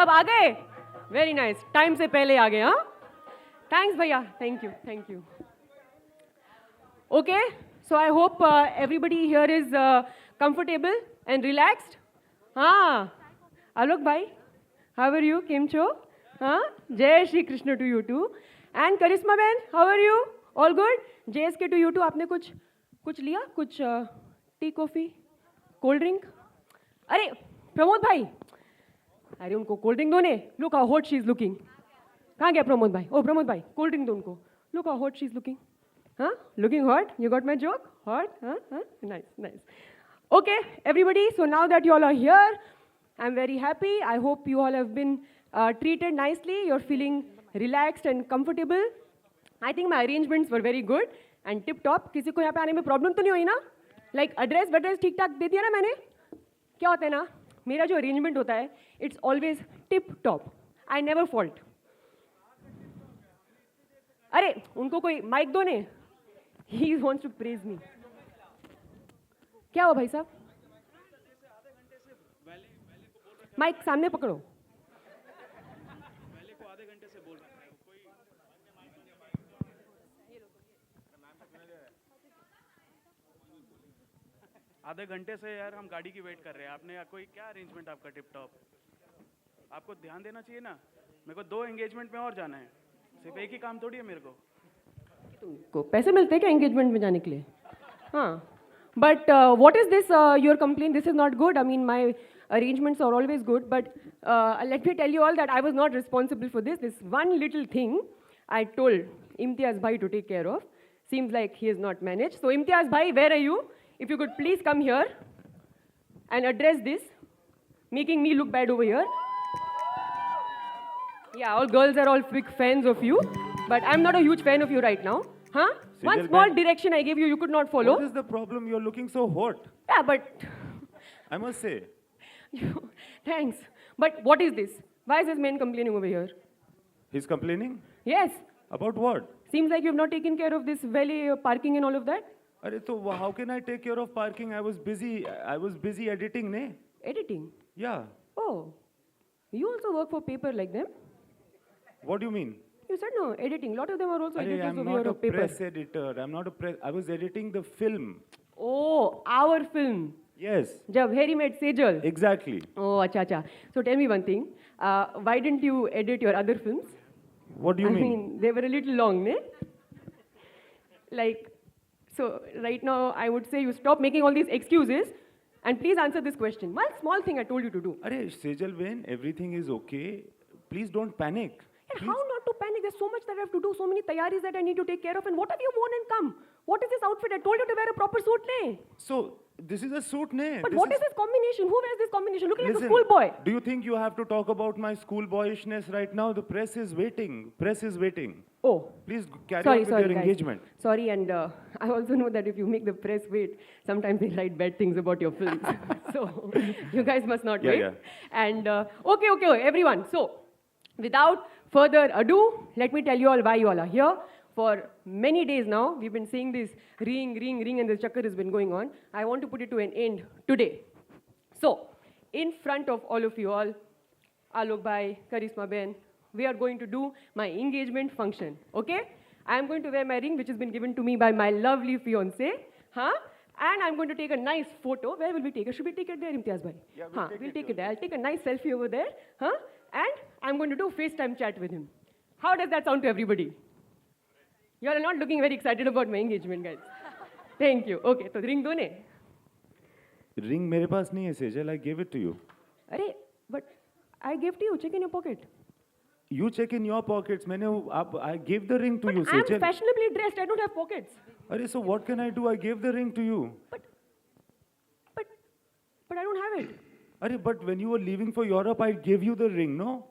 सब आ गए? Very nice, time से पहले आ गए. हाँ, थैंक्स भैया, thank you. Okay, so I hope everybody here is comfortable and relaxed. हाँ, Alok bhai, how are you? Kim Cho? हाँ, Jai Shri Krishna to you too. And Karisma Ben, how are you? All good? JSK to you too. आपने कुछ लिया? कुछ T, coffee, cold drink? अरे प्रमोद भाई, अरे उनको कोल्ड ड्रिंक दो ने. Look how hot she is looking. कहाँ गया प्रमोद भाई? ओ प्रमोद भाई, कोल्ड ड्रिंक दो उनको. Look how hot she is looking. Huh? Looking hot? You got my joke? Hot? Huh? Nice. Okay, everybody, so now that you all are here, I'm very happy. I hope you all have been treated nicely. You're feeling relaxed and comfortable. I think my arrangements were very good and tip-top. किसी को यहाँ पे आने में problem तो नहीं हुई ना? Like address ठीक ठाक दे दिया ना मैंने? क्या होता है ना, मेरा जो arrangement होता है, it's always tip-top. I never fault. अरे उनको कोई माइक दो ने. He wants to praise me. क्या हुआ भाई साहब? माइक सामने पकड़ो. आधे घंटे से यार हम गाड़ी की वेट कर रहे हैं. आपने कोई क्या अरेंजमेंट आपका टिप टॉप? आपको ध्यान देना चाहिए ना. मेरे को 2 एंगेजमेंट में और जाना है. सिर्फ एक ही काम थोड़ी है मेरे को. तुमको पैसे मिलते हैं क्या एंगेजमेंट में जाने के लिए? हाँ. But what is this your complaint? This is not good. I mean, my arrangements are always good. But let me tell you all that I was not responsible for this. This one little thing I told Imtiaz Bhai to take care of. Seems like he has not managed. So Imtiaz Bhai, where are you? If you could please come here and address this, making me look bad over here. Yeah, all girls are all big fans of you. But I'm not a huge fan of you right now. Huh? One small direction I gave you, you could not follow. What is the problem? You're looking so hot. Yeah, but... I must say. Thanks. But what is this? Why is this man complaining over here? He's complaining? Yes. About what? Seems like you've not taken care of this valet parking and all of that. So how can I take care of parking? I was busy editing, ne? Editing? Yeah. Oh. You also work for paper like them? What do you mean? You said no, editing. A lot of them are also editors I'm over not here a of paper. press editor. I'm not a press. I was editing the film. Oh, our film. Yes. Jab Harry met Sejal. Exactly. Oh, acha. So tell me one thing. Why didn't you edit your other films? What do you mean? I mean, they were a little long, ne? Like, so right now I would say you stop making all these excuses and please answer this question. One small thing I told you to do. Sejal Ben, everything is okay. Please don't panic. And how not to panic? There's so much that I have to do, so many tayaris that I need to take care of. And what have you worn and come? What is this outfit? I told you to wear a proper suit, ne? So, this is a suit, ne? But what is this combination? Who wears this combination? Looking like a Listen, schoolboy. Do you think you have to talk about my schoolboyishness right now? The press is waiting. Press is waiting. Oh. Please carry on with your guys. engagement. Sorry, and I also know that if you make the press wait, sometimes they write bad things about your films. So, you guys must not wait. Yeah. And, okay, everyone. So, without further ado, let me tell you all why you all are here. For many days now, we've been seeing this ring, and the chakkar has been going on. I want to put it to an end today. So, in front of all of you all, Alok Bhai, Karisma Ben, we are going to do my engagement function, okay? I am going to wear my ring, which has been given to me by my lovely fiancé, huh? And I'm going to take a nice photo. Where will we take it? Should we take it there, Imtiaz Bhai? Yeah, we'll take it there. I'll take a nice selfie over there, huh? And I'm going to do FaceTime chat with him. How does that sound to everybody? You all are not looking very excited about my engagement, guys. Thank you. Okay, so ring do ne? Ring मेरे पास नहीं है, Sejal. I gave it to you. Arey, but I gave to you. Check in your pocket. You check in your pockets. I gave the ring to you, I'm Sejal. fashionably dressed. I don't have pockets. So what can I do? I gave the ring to you. But I don't have it. But when you were leaving for Europe, I gave you the ring, no?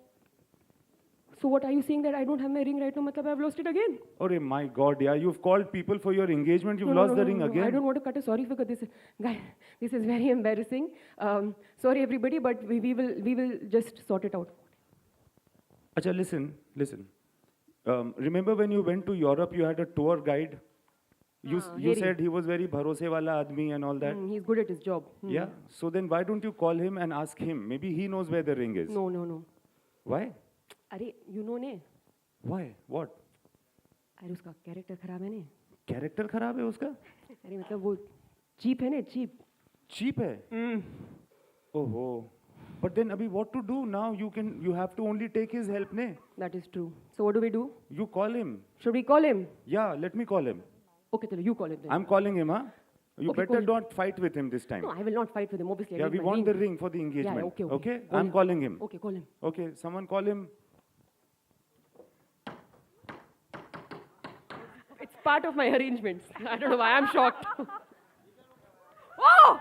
So what are you saying that I don't have my ring right now? Matlab I've lost it again. My God, yeah. You've called people for your engagement. You've lost the ring again. I don't want to cut a sorry figure. This is very embarrassing. Sorry everybody, but we will just sort it out. Acha, listen. Remember when you went to Europe, you had a tour guide? You said he was very bharose wala admi and all that. He's good at his job. Yeah. So then why don't you call him and ask him? Maybe he knows where the ring is. No. Why? अरे you know ने, Why? What? अरे उसका character खराब है ने, character खराब है उसका? अरे मतलब वो चीप है ने, चीप. चीप है? ओहो. But then अभी what to do now? You have to only take his help ने. That is true. So what do we do? You call him. Should we call him? Yeah, let me call him. Okay, चलो you call him then. I'm calling him, huh? You Okay, better call him. not fight with him this time. No, I will not fight with him. Obviously, I Yeah, need we my want ring. the ring for the engagement. Yeah, okay, okay. Call I'm him. calling him. Okay, call him. Okay, someone call him. It's part of my arrangements. I don't know why I'm shocked. Oh!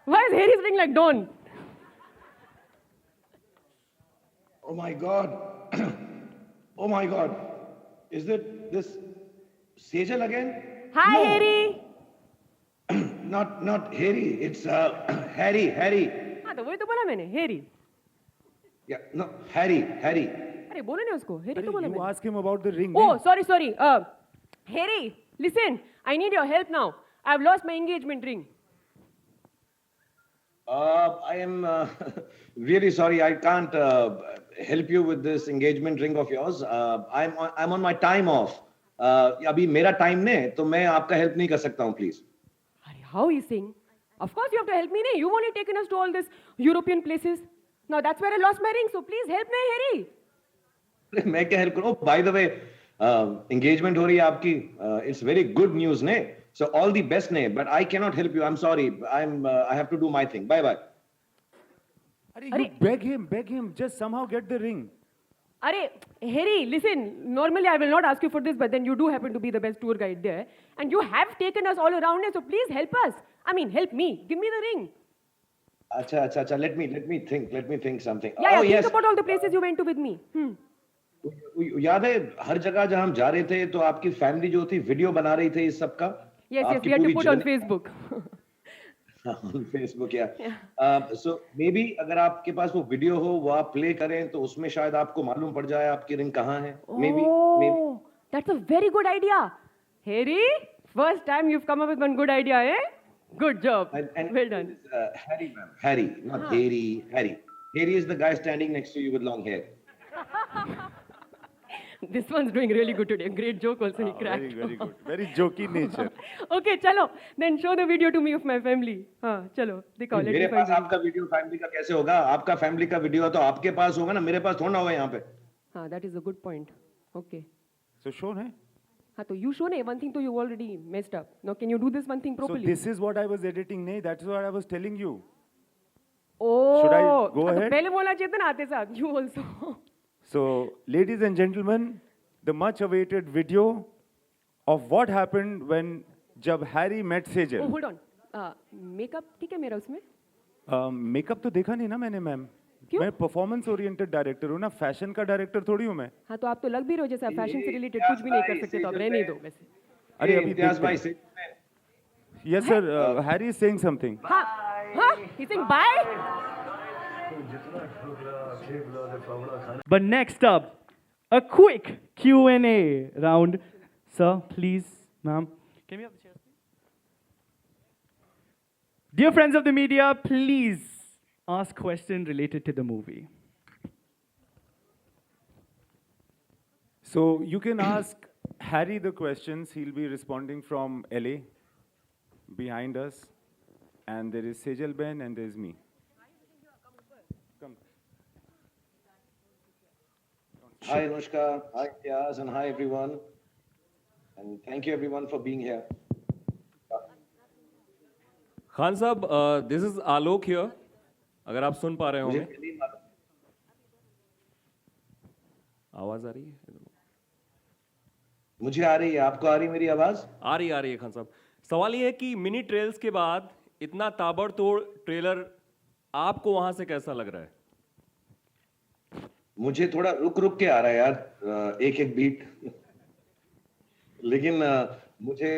Why is Harry's ring like dawn? Oh my God. Oh my God. Is it this Sejal again? Hi, No, Harry. Not Harry. It's Harry. हाँ तो वही तो बोला मैंने, Harry. Yeah, no, Harry. अरे बोलो ना उसको, Harry तो बोला You मैंने. ask him about the ring. Oh, ne? sorry. Harry, listen. I need your help now. I've lost my engagement ring. I am really sorry. I can't help you with this engagement ring of yours. I'm on my time off. अभी मेरा time ने तो मैं आपका help नहीं कर सकता हूँ please. Harry, how are you saying? Of course you have to help me, ne? You've only taken us to all these European places. Now that's where I lost my ring, so please help me, Harry. अरे मैं क्या help करूं? By the way engagement हो रही है आपकी. It's very good news ने. So all the best ने. But I can not help you. I am sorry. I have to do my thing. Bye bye. You beg him. Just somehow get the ring. Arey, Harry, listen. Normally I will not ask you for this, but then you do happen to be the best tour guide there, and you have taken us all around it. So please help us. I mean, help me. Give me the ring. अच्छा. Let me think something. Yeah, Oh think yes. about all the places you went to with me. याद है हर जगह जहां हम जा रहे थे तो आपकी फैमिली जो थी वीडियो बना रही थी इस सब का. Yes, आपकी we had to पूरी put on journey- Facebook. on Facebook, yeah. So maybe अगर आपके पास वो वीडियो हो वो आप प्ले करें तो उसमें शायद आपको मालूम पड़ जाए आपकी रिंग कहाँ है. Maybe. Oh, that's a very good idea. Harry, first time you've come up with one good idea, eh? Good job. And Well done. Harry, ma'am. Harry, not Harry. Harry is the guy standing next to you with long hair. This one's doing really good today. Great joke also he cracked. Very good. Very jokey nature. Okay, chalo. Then show the video to me of my family. हाँ, चलो दिखाओ. Let मेरे me find pass the आपका video family का कैसे होगा? आपका family का वीडियो तो आपके पास होगा ना, मेरे पास थोड़ा ना होगा यहाँ पे. हाँ, that is a good point. Okay. So show hai. हाँ तो you show ने one thing तो you already messed up. Now can you do this one thing So properly? this is what I was editing, ne? That's what I was telling you. Oh. Should I go हाँ, तो ahead? पहले बोलना चाहिए था ना आते साथ. You also. So, ladies and gentlemen, the much-awaited video of what happened when जब Harry met Oh, Sejal. hold on. Makeup ठीक है मेरा उसमें? मेकअप तो देखा नहीं ना मैंने मैम. क्यों? मैं परफॉर्मेंस ओरिएंटेड डायरेक्टर हूँ ना, फैशन का डायरेक्टर थोड़ी हूँ मैं. हाँ तो आप तो लग भी रहे हो जैसे आप फैशन से रिलेटेड कुछ भी नहीं कर सकते तो आप रहने ही दो वैसे. अरे अभी इम्तियाज भाई देखते से हैं. Yes sir, Harry is saying something. हाँ, he's saying bye. But next up, a quick Q&A round. Sir, please, ma'am. Can we have the chairs, please? Dear friends of the media, please ask question related to the movie. So you can ask Harry the questions. He'll be responding from LA, behind us, and there is Sejal Ben and there is me. Come. Hi Anushka, hi Ilyas, and hi everyone. And thank you everyone for being here. Khan साहब this is Alok here अगर आप सुन पा रहे मुझे होंगे नहीं मालूम. आवाज आ रही है मुझे आ रही है. आपको आ रही मेरी आवाज? आ रही है खान साहब. सवाल ये है कि मिनी ट्रेल्स के बाद इतना ताबड़तोड़ ट्रेलर आपको वहां से कैसा लग रहा है? मुझे थोड़ा रुक के आ रहा है यार, एक बीट. लेकिन मुझे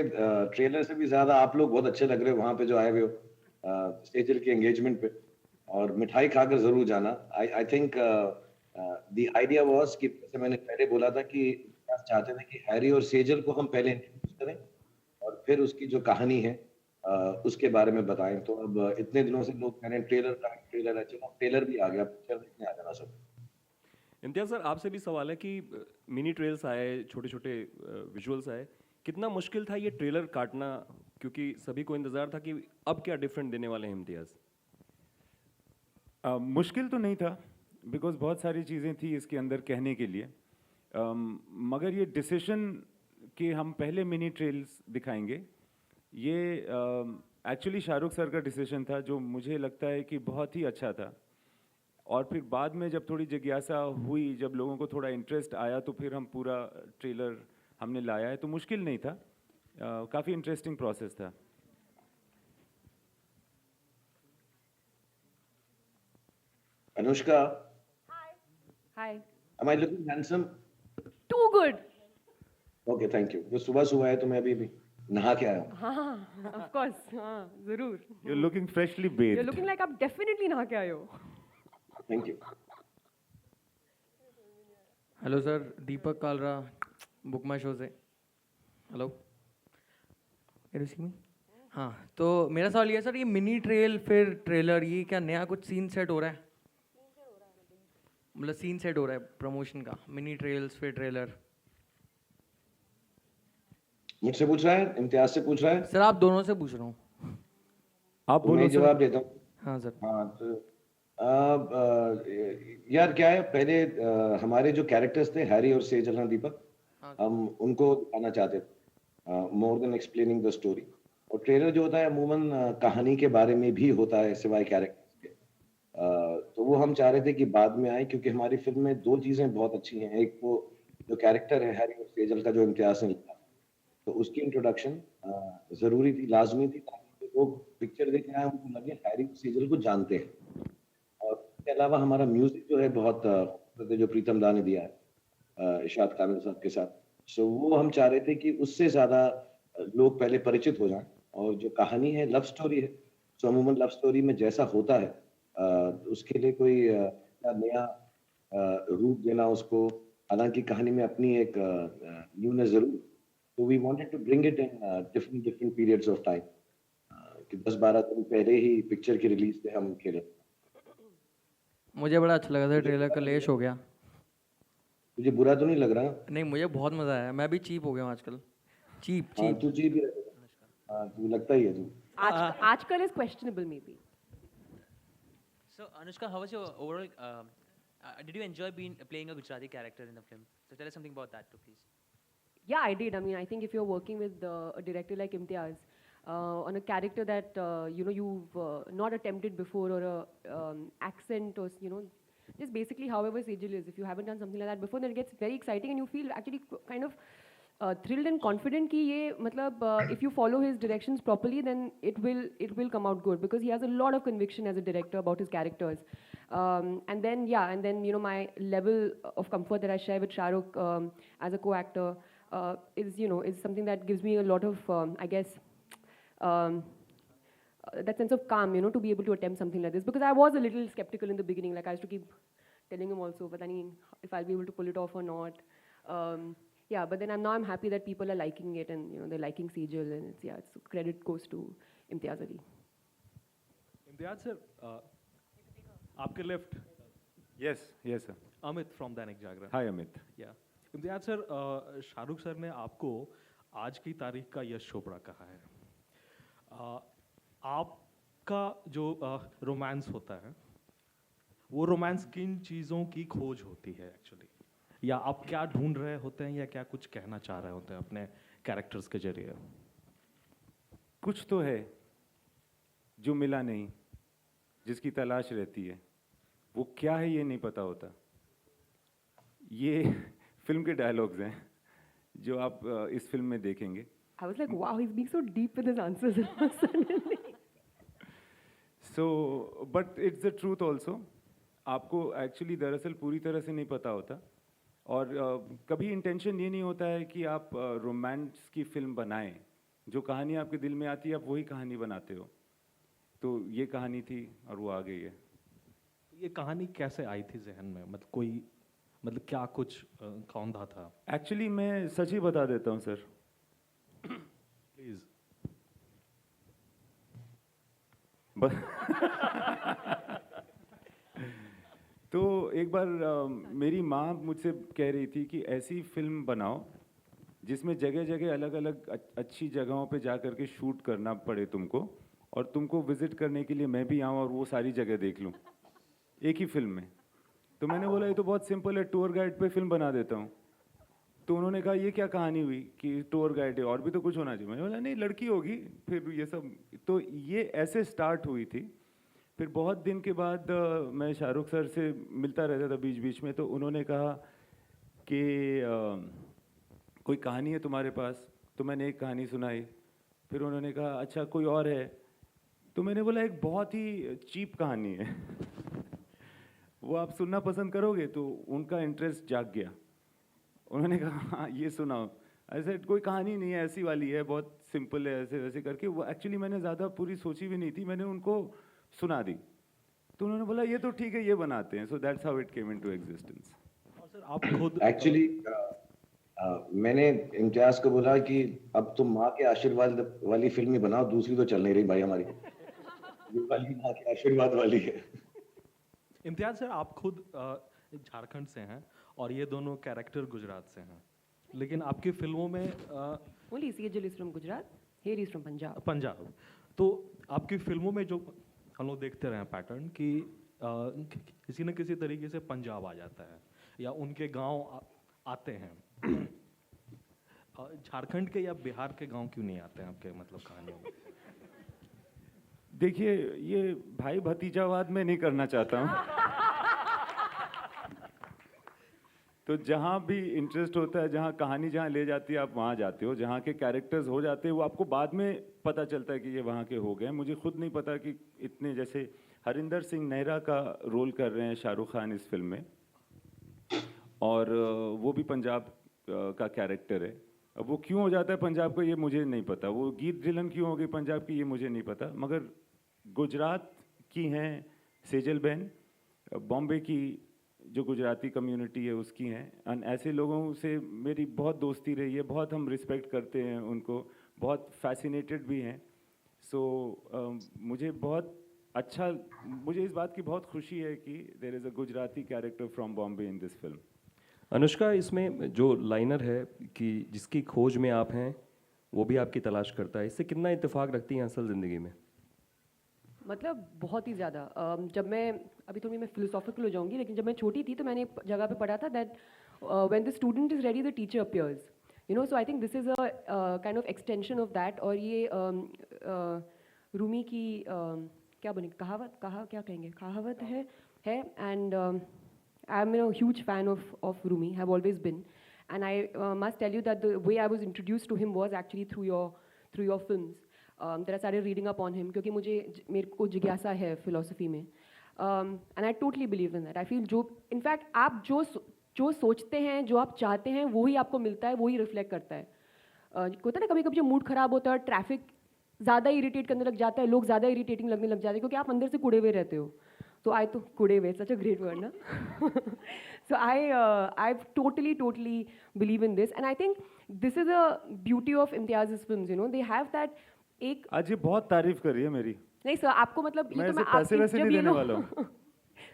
ट्रेलर से भी ज्यादा आप लोग बहुत अच्छे लग रहे हो वहां पे जो आए हुए हो सेजल के एंगेजमेंट पे. और मिठाई खाकर जरूर जाना. I think the idea was कि जैसे मैंने पहले बोला था कि चाहते थे कि हैरी और सेजल को हम पहले इंट्रोड्यूस करें और फिर उसकी जो कहानी है उसके बारे में बताएं। तो अब इतने दिनों से लोग कह रहे हैं ट्रेलर है, चलो ट्रेलर भी आ गया, पिक्चर देखने आ जाना सब। इम्तियाज सर, आपसे भी सवाल है कि मिनी ट्रेल्स आए, छोटे छोटे विजुअल्स आए, कितना मुश्किल था ये ट्रेलर काटना, क्योंकि सभी को इंतजार था कि अब क्या डिफरेंट देने वाले हैं इम्तियाज। मुश्किल तो नहीं था, बिकॉज बहुत सारी चीज़ें थी इसके अंदर कहने के लिए। मगर ये डिसीजन कि हम पहले मिनी ट्रेल्स दिखाएंगे, ये एक्चुअली शाहरुख सर का डिसीजन था, जो मुझे लगता है कि बहुत ही अच्छा था। और फिर बाद में जब थोड़ी जिज्ञासा हुई, जब लोगों को थोड़ा इंटरेस्ट आया, तो फिर हम पूरा ट्रेलर हमने लाया है। तो मुश्किल नहीं था, काफ़ी इंटरेस्टिंग प्रोसेस था। Anushka, Hi. am I looking handsome? Too good. Okay, thank you। जो सुबह सुबह है तो मैं अभी नहा के आया हूँ। हाँ, of course. हाँ, जरूर. You're looking freshly You're bathed. looking like आप definitely नहा के आए हो. Thank you। Hello sir, Deepak Kalra, book my show से। हेलो, कैन यू सी मी? हाँ, तो मेरा सवाल ये है सर, ये मिनी ट्रेल फिर ट्रेलर, ये क्या नया कुछ सीन सेट हो रहा है? मतलब सीन सेट हो रहा है प्रमोशन का, मिनी ट्रेल्स फिर ट्रेलर। मुझसे पूछ रहा है, इम्तियाज से पूछ रहा है? सर आप दोनों से पूछ रहा हूँ। आप तो बोलो मैं सर। जवाब देता हूँ। हाँ सर। हाँ, तो यार क्या है, पहले हमारे जो कैरेक्टर्स थे हैरी और सेजल, हाँ दीपक, हम उनको दिखाना चाहते थे more than explaining the story. और ट्रेलर जो होता है अमूमन कहानी के बारे में भी होता है, सिवाय कैरेक्टर्स के। तो वो हम चाह रहे थे कि बाद में आए, क्योंकि हमारी फिल्म में दो चीजें बहुत अच्छी हैं। एक वो जो कैरेक्टर है हैरी और सेजल का, जो इम्तियाज ने लिखा, तो उसकी इंट्रोडक्शन जरूरी थी, लाजमी थी, ताकि लोग पिक्चर देखने आए उनको लगे हैरी और सेजल को जानते हैं। और इसके अलावा हमारा म्यूजिक जो है बहुत जो प्रीतम दा ने दिया है इरशाद कामिल साहब के साथ, सो वो हम चाह रहे थे कि उससे ज्यादा लोग पहले परिचित हो जाएं। और जो कहानी है लव स्टोरी है, सो अमूमन लव स्टोरी में जैसा होता है उसके लिए कोई नया रूप देना उसको, हालांकि कहानी में अपनी एक न्यूनेस जरूर। तो we wanted to bring it in different different periods of time, कि 10-12 दिन पहले ही पिक्चर की रिलीज पे हम खेले। मुझे बड़ा अच्छा लगा था ट्रेलर का, लेश हो गया। तुझे बुरा तो नहीं लग रहा? नहीं, मुझे बहुत मज़ा आया, मैं भी चीप हो गया हूँ आजकल। चीप हाँ, चीप। तू चीप ही रहेगा। हाँ, तू लगता ही है तू। आजकल is questionable maybe. So Anushka, how was your overall? Did you enjoy playing a Gujarati character in the film? So tell us something about that too, please. Yeah, I did. I mean, I think if you're working with a director like Imtiaz on a character that you've not attempted before, or a accent, or just basically however Sejal is, if you haven't done something like that before, then it gets very exciting and you feel actually kind of thrilled and confident कि ये मतलब if you follow his directions properly, then it will come out good, because he has a lot of conviction as a director about his characters. And then my level of comfort that I share with Shahrukh as a co-actor is something that gives me a lot of I guess that sense of calm, to be able to attempt something like this, because I was a little skeptical in the beginning. Like I used to keep telling him also, but I mean, if I'll be able to pull it off or not. Yeah, but then I'm happy that people are liking it, and they're liking Sejal, and it's credit goes to Imtiaz Ali. Imtiaz sir, आपके left Yes, yes sir. Amit from Dainik Jagran. Hi Amit. या Imtiaz sir, Shahrukh sir ने आपको आज की तारीख का यश चोपड़ा कहा है। आपका जो रोमांस होता है, वो रोमांस किन चीज़ों की खोज होती है एक्चुअली, या आप क्या ढूंढ रहे होते हैं, या क्या कुछ कहना चाह रहे होते हैं अपने कैरेक्टर्स के जरिए? कुछ तो है जो मिला नहीं, जिसकी तलाश रहती है, वो क्या है ये नहीं पता होता। ये फिल्म के डायलॉग्स हैं जो आप इस फिल्म में देखेंगे। I was like, wow, he's being so deep with his answers suddenly. So, but it's the truth also. आपको एक्चुअली दरअसल पूरी तरह से नहीं पता होता, और कभी इंटेंशन ये नहीं होता है कि आप रोमांस की फिल्म बनाएं। जो कहानी आपके दिल में आती है आप वही कहानी बनाते हो। तो ये कहानी थी और वो आ गई है। ये कहानी कैसे आई थी जहन में? मतलब क्या कुछ कौंधा था? एक्चुअली मैं सच ही बता देता हूँ सर। प्लीज। तो एक बार मेरी माँ मुझसे कह रही थी कि ऐसी फिल्म बनाओ जिसमें जगह जगह अलग अलग अच्छी जगहों पे जा कर के शूट करना पड़े तुमको, और तुमको विजिट करने के लिए मैं भी आऊँ और वो सारी जगह देख लूँ एक ही फिल्म में। तो मैंने बोला ये तो बहुत सिंपल है, टूर गाइड पे फिल्म बना देता हूँ। तो उन्होंने कहा ये क्या कहानी हुई कि टूर गाइड है, और भी तो कुछ होना चाहिए। मैंने बोला नहीं, लड़की होगी फिर ये सब। तो ये ऐसे स्टार्ट हुई थी। फिर बहुत दिन के बाद मैं शाहरुख सर से मिलता रहता था बीच बीच में, तो उन्होंने कहा कि कोई कहानी है तुम्हारे पास? तो मैंने एक कहानी सुनाई। फिर उन्होंने कहा अच्छा कोई और है? तो मैंने बोला एक बहुत ही चीप कहानी है वो आप सुनना पसंद करोगे? तो उनका इंटरेस्ट जाग गया। उन्होंने कहा हाँ ये सुनाओ। ऐसे कोई कहानी नहीं है, ऐसी वाली है, बहुत सिंपल है, ऐसे वैसे करके। वो एक्चुअली मैंने ज़्यादा पूरी सोची भी नहीं थी, मैंने उनको सुना दी। तो उन्होंने बोला ये तो ठीक है, ये बनाते हैं। So that's how it came into existence. और सर आप खुद एक्चुअली मैंने इम्तियाज को बोला कि अब तुम माँ के आशीर्वाद वाली फिल्म ही बनाओ, दूसरी तो चल नहीं रही भाई हमारी, ये वाली माँ के आशीर्वाद वाली है। इम्तियाज सर आप खुद झारखंड से हैं और ये दोनों कैरेक्टर गुजरात से हैं, लेकिन आपकी फिल्मों में Only Sejal is from Gujarat. Here he is from Punjab. Punjab, तो आपकी फिल्मों में जो हम लोग देखते रहे पैटर्न कि किसी न किसी तरीके से पंजाब आ जाता है या उनके गांव आते हैं। झारखंड के या बिहार के गांव क्यों नहीं आते हैं आपके मतलब कहानियों में? देखिए ये भाई भतीजावाद में नहीं करना चाहता हूँ तो जहाँ भी इंटरेस्ट होता है, जहाँ कहानी जहाँ ले जाती है आप वहाँ जाते हो, जहाँ के कैरेक्टर्स हो जाते हैं वो आपको बाद में पता चलता है कि ये वहाँ के हो गए। मुझे खुद नहीं पता कि इतने, जैसे हरिंदर सिंह नेहरा का रोल कर रहे हैं शाहरुख खान इस फिल्म में, और वो भी पंजाब का कैरेक्टर है। अब वो क्यों हो जाता है पंजाब का ये मुझे नहीं पता, वो गीत जिलन क्यों हो गई पंजाब की ये मुझे नहीं पता, मगर गुजरात की हैं सेजल बहन, बॉम्बे की जो गुजराती कम्युनिटी है उसकी हैं, और ऐसे लोगों से मेरी बहुत दोस्ती रही है, बहुत हम रिस्पेक्ट करते हैं उनको, बहुत फैसिनेटेड भी हैं। सो मुझे बहुत अच्छा, मुझे इस बात की बहुत खुशी है कि there is a Gujarati character from Bombay in this film. Anushka, इसमें जो लाइनर है कि जिसकी खोज में आप हैं वो भी आपकी तलाश करता है, इससे कितना इत्तेफाक रखती हैं असल ज़िंदगी में? मतलब बहुत ही ज़्यादा। जब मैं अभी थोड़ी मैं फिलोसॉफिकल हो जाऊंगी, लेकिन जब मैं छोटी थी तो मैंने एक जगह पे पढ़ा था that when the student is ready the teacher appears, you know. So I think this is a kind of extension of that. और ये रूमी की क्या बनी कहावत, क्या कहेंगे, कहावत है। And I am a huge fan of Rumi, have always been, and I must tell you that the way I was introduced to him was actually through your films. that I started reading up on him क्योंकि मेरे को जिज्ञासा है philosophy में, and I totally believe in that. I feel in fact आप जो सोचते हैं, जो आप चाहते हैं, वो ही आपको मिलता है, वो ही रिफ्लेक्ट करता है। होता है ना कभी कभी जो मूड खराब होता है, ट्रैफिक ज़्यादा इरिटेट करने लग जाता है, लोग ज़्यादा इरिटेटिंग लगने लग जाते हैं क्योंकि आप अंदर से कुड़े हुए रहते हो। तो कुड़े हुए, सच अ ग्रेट वर्ड ना। So I totally believe in this, and I think this is a beauty of Imtiaz's films. You know, they have that एक। आज ये बहुत तारीफ कर रही है मेरी। नहीं सर, आपको मतलब मैं ये तो ऐसे पैसे वैसे नहीं देने वाला हूँ।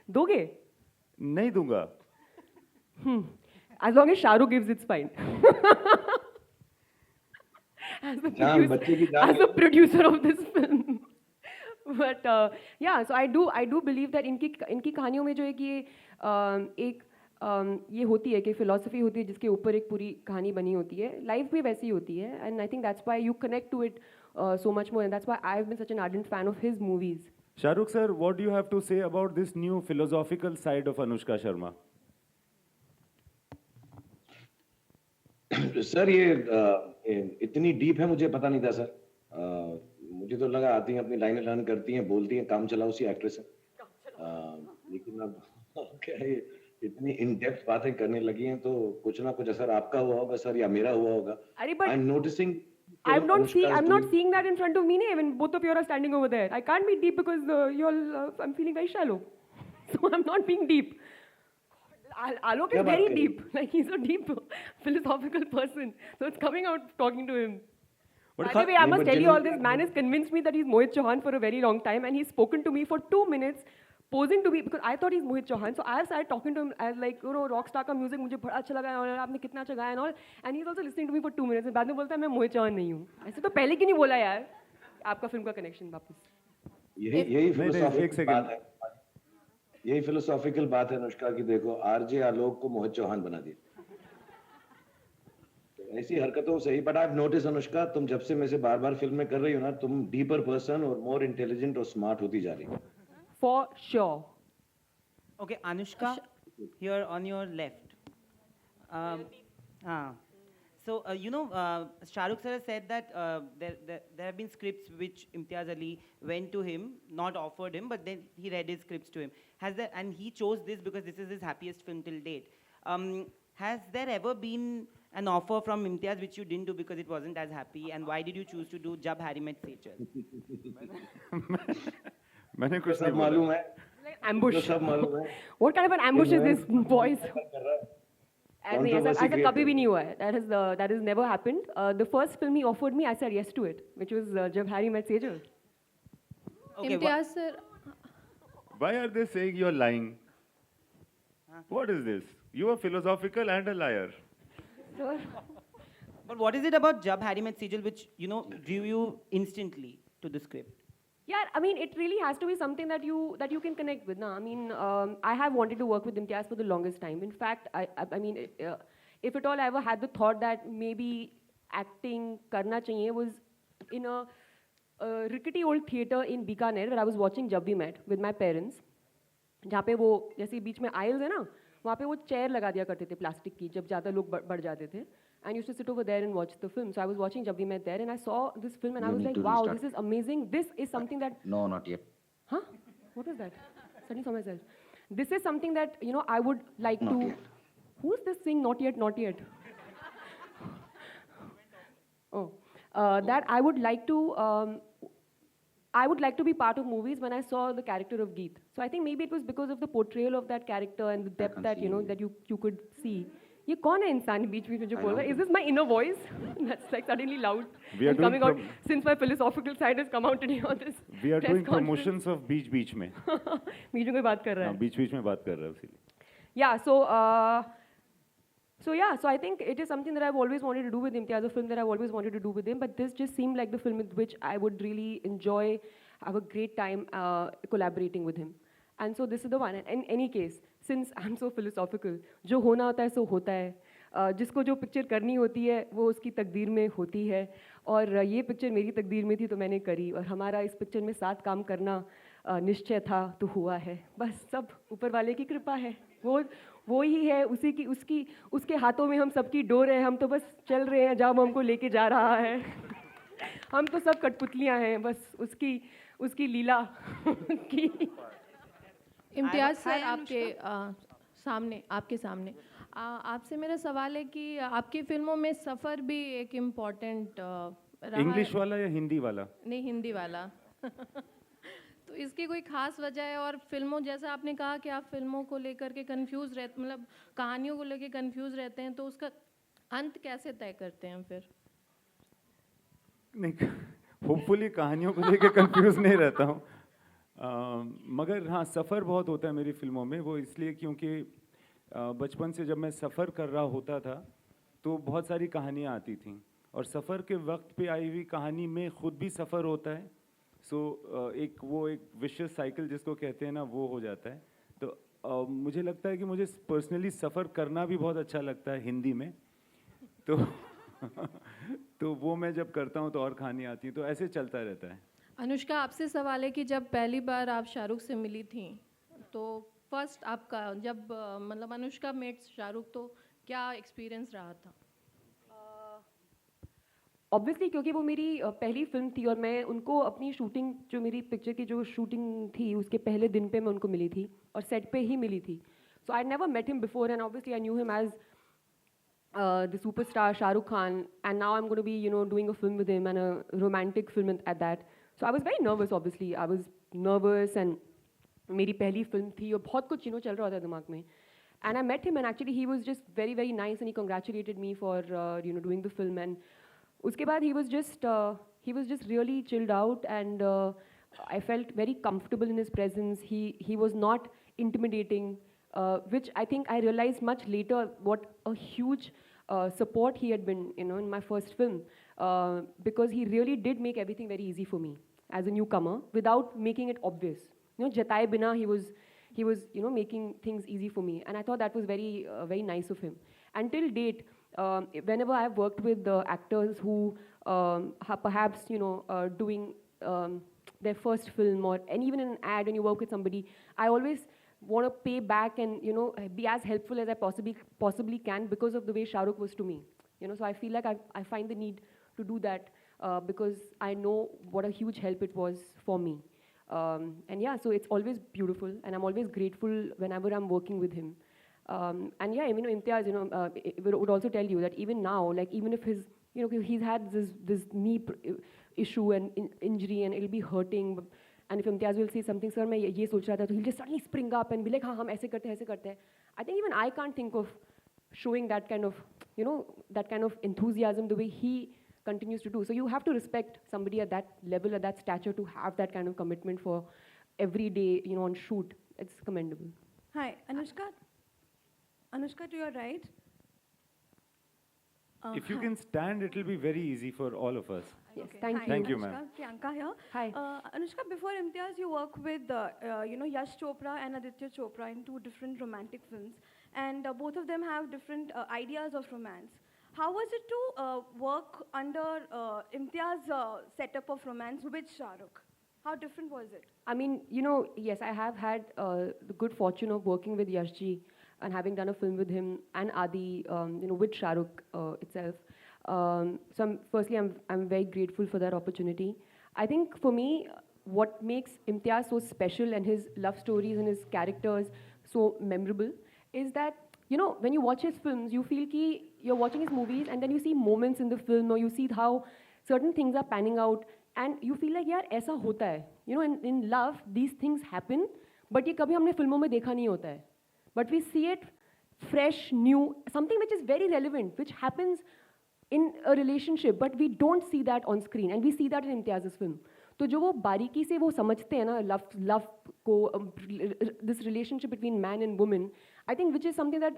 दोगे? नहीं दूंगा। As long as Shahrukh gives, it's fine. As the producer of this film. But yeah, so I do believe that इनकी कहानियों में जो है कि एक ये होती है कि फिलॉसफी होती है जिसके ऊपर एक पूरी कहानी बनी होती है। लाइफ भी वैसी होती है, and I think that's why you connect to it so much more, and that's why I've been such an ardent fan of his movies. Shahrukh sir, what do you have to say about this new philosophical side of Anushka Sharma? Sir ये इतनी deep है मुझे पता नहीं था sir. मुझे तो लगा आती हैं अपनी लाइनें लर्न करती हैं, बोलती हैं, काम चलाओ सी एक्ट्रेस है। लेकिन अब क्या है, इतनी इन डेप्थ बातें करने लगी हैं तो कुछ ना कुछ असर आपका हुआ होगा सर, या मेरा हुआ होगा। अरे but I'm noticing I'm not seeing that in front of me when both of you are standing over there. I can't be deep because I'm feeling very shallow. So I'm not being deep. Alok is very deep. Like he's a deep philosophical person. So it's coming out talking to him. But By the way, I नहीं, must but tell you all genuinely- this. Man has convinced me that he's Mohit Chauhan for a very long time, and he's spoken to me for 2 minutes, posing to me because I thought he's Mohit Chauhan. So I have started talking to him as like, you know, rockstar का music मुझे बड़ा अच्छा लगा और आपने कितना अच्छा गाया and all. And he's also listening to me for 2 minutes. बाद में बोलता है मैं मोहित चौहान नहीं हूँ. ऐसे तो पहले क्यों नहीं बोला यार? आपका फिल्म का connection वापस. यही यही नहीं, एक फिलोसॉफिकल second. बात है, यही फिलोसॉफिकल बात है अनुष्का की। देखो आरजे आलोक को मोहित चौहान बना दिया, तो ऐसी हरकतों से ही। बट आई नोटिस अनुष्का, तुम जब से मेरे से बार बार फिल्म में कर रही हो ना, तुम डीपर पर्सन और मोर इंटेलिजेंट और स्मार्ट होती जा रही हो। For sure. Okay, Anushka, here on your left. So, you know, Shah Rukh sir has said that there have been scripts which Imtiaz Ali went to him, not offered him, but then he read his scripts to him. And he chose this because this is his happiest film till date. Has there ever been an offer from Imtiaz which you didn't do because it wasn't as happy? And why did you choose to do Jab Harry Met Sejal? मैंने कुछ नहीं सब बोला. मालूम है, Like ambush. तो सब मालूम है। What kind of an ambush is this, boys? कर रहा है। ऐसा Controversy create कभी भी नहीं हुआ है. That has never happened. The first film he offered me, I said yes to it, which was Jab Harry Met Sejal. Okay, Imtiaz sir, Why are they saying you're lying? What is this? You are philosophical and a liar. Sir, but what is it about Jab Harry Met Sejal which, you know, drew you instantly to the script? yeah, I mean, it really has to be something that you can connect with. Na? I mean, I have wanted to work with Imtiaz for the longest time. In fact, I mean, if at all I ever had the thought that maybe acting karna chahiye was in a rickety old theatre in Bikaner where I was watching Jab We Met with my parents. जहाँ पे वो जैसे बीच में aisles है ना, वहाँ पे वो चेयर लगा दिया करते थे प्लास्टिक की जब ज़्यादा लोग बढ़ जाते थे. And used to sit over there and watch the film. So I was watching Jab We Met there and I saw this film and I was like, wow, this is amazing. This is something that... No, not yet. Huh? What was that? Suddenly saw myself. This is something that, you know, I would like Not to... yet. Who's this saying not yet, not yet? Oh. That I would like to... I would like to be part of movies when I saw the character of Geet. So I think maybe it was because of the portrayal of that character and the depth that, you know, that you could see. ये कौन है इंसान बीच बीच में जो बोल रहा है? Is this my inner voice? That's like suddenly loud We are and doing coming out since my philosophical side has come out today on this We are press doing conference. promotions of बीच बीच में. बीच में कोई बात कर रहा है. बीच बीच में बात कर रहा है इसीलिए. Yeah, so I think it is something that I've always wanted to do with Imtiaz, a film that I've always wanted to do with him, but this just seemed like the film with which I would really enjoy, have a great time collaborating with him. And so this is the one. And in any case, since I'm so philosophical, जो होना होता है सो होता है. जिसको जो picture करनी होती है वो उसकी तकदीर में होती है और ये पिक्चर मेरी तकदीर में थी तो मैंने करी और हमारा इस पिक्चर में साथ काम करना निश्चय था तो हुआ है. बस सब ऊपर वाले की कृपा है. वो ही है, उसी की उसके हाथों में हम सबकी डोर है. हम तो बस चल रहे हैं जहाँ वो हमको लेके जा रहा है. हम तो सब कठपुतलियाँ हैं बस उसकी लीला की. इम्तियाज सर आपके सामने आपसे मेरा सवाल है कि आपकी फिल्मों में सफ़र भी एक इम्पॉर्टेंट रहा इंग्लिश है। वाला या हिंदी वाला? नहीं, हिंदी वाला तो इसकी कोई खास वजह है? और फिल्मों जैसा आपने कहा कि आप फिल्मों को लेकर के कंफ्यूज रहते, मतलब कहानियों को लेकर कंफ्यूज रहते हैं, तो उसका अंत कैसे तय करते हैं फिर? नहीं, होपफुली कहानियों को लेकर कंफ्यूज नहीं रहता हूँ. मगर हाँ, सफ़र बहुत होता है मेरी फिल्मों में. वो इसलिए क्योंकि बचपन से जब मैं सफ़र कर रहा होता था तो बहुत सारी कहानियाँ आती थीं और सफ़र के वक्त पे आई हुई कहानी में ख़ुद भी सफ़र होता है. सो एक विशियस साइकिल जिसको कहते हैं ना, वो हो जाता है. तो मुझे लगता है कि मुझे पर्सनली सफ़र करना भी बहुत अच्छा लगता है हिंदी में. तो तो वो मैं जब करता हूँ तो और कहानियाँ आती हैं, तो ऐसे चलता रहता है. अनुष्का, आपसे सवाल है कि जब पहली बार आप शाहरुख से मिली थी तो फर्स्ट आपका जब मतलब अनुष्का मेट शाहरुख, तो क्या एक्सपीरियंस रहा था? ऑब्वियसली क्योंकि वो मेरी पहली फिल्म थी और मैं उनको अपनी शूटिंग, जो मेरी पिक्चर की जो शूटिंग थी उसके पहले दिन पे मैं उनको मिली थी और सेट पे ही मिली थी. So I never met him before and obviously I knew him as the superstar Shah Rukh Khan, and now I'm going to be, you know, doing a film with him and a romantic film at that. So I was very nervous, obviously. I was nervous and मेरी पहली film थी और बहुत कुछ, you know, चल रहा था दिमाग में. And I met him and actually he was just very, very nice and he congratulated me for, you know, doing the film. And उसके बाद he was just really chilled out, and I felt very comfortable in his presence. He was not intimidating, which I think I realized much later what a huge support he had been, you know, in my first film, because he really did make everything very easy for me as a newcomer without making it obvious. You know, jataye bina, he was, you know, making things easy for me, and I thought that was very, very nice of him. Until date, whenever I've worked with actors who are perhaps, you know, doing their first film, and even in an ad, when you work with somebody, I always want to pay back and, you know, be as helpful as I possibly can because of the way Shah Rukh was to me. You know, so I feel like I find the need to do that because I know what a huge help it was for me. And yeah, so it's always beautiful, and I'm always grateful whenever I'm working with him. And yeah, I mean, Imtiaz, you know, would also tell you that even now, like even if his, you know, he's had this knee issue and injury, and it'll be hurting. And if Imtiaz will say something, sir, मैं ये सोच रहा था, तो he'll just suddenly spring up and be like, हाँ हम ऐसे करते हैं. I think even I can't think of showing that kind of, you know, that kind of enthusiasm the way he continues to do. So you have to respect somebody at that level, at that stature, to have that kind of commitment for every day, you know, on shoot. It's commendable. Hi, Anushka. Anushka, to your right. If you can stand, it will be very easy for all of us. Yes, Okay. thank Hi, you. Thank you, Anushka. ma'am. Priyanka here. Hi. Anushka, before Imtiaz, you work with, you know, Yash Chopra and Aditya Chopra in 2 different romantic films, and both of them have different ideas of romance. How was it to work under Imtiaz's setup of romance with Shah Rukh? How different was it? I mean, you know, yes, I have had the good fortune of working with Yashji and having done a film with him and Adi, you know, with Shah Rukh itself. So firstly, I'm very grateful for that opportunity. I think for me, what makes Imtiaz so special and his love stories and his characters so memorable is that, you know, when you watch his films, you feel ki you're watching his movies and then you see moments in the film, or you see how certain things are panning out, and you feel like, yaar, aisa hota hai. You know, in love, these things happen, but ye kabhi humne filmon mein dekha nahi hota hai. But we see it fresh, new, something which is very relevant, which happens in a relationship, but we don't see that on screen, and we see that in Imtiaz's film. तो जो वो बारीकी से वो समझते हैं ना love को, this relationship between man and woman, I think which is something that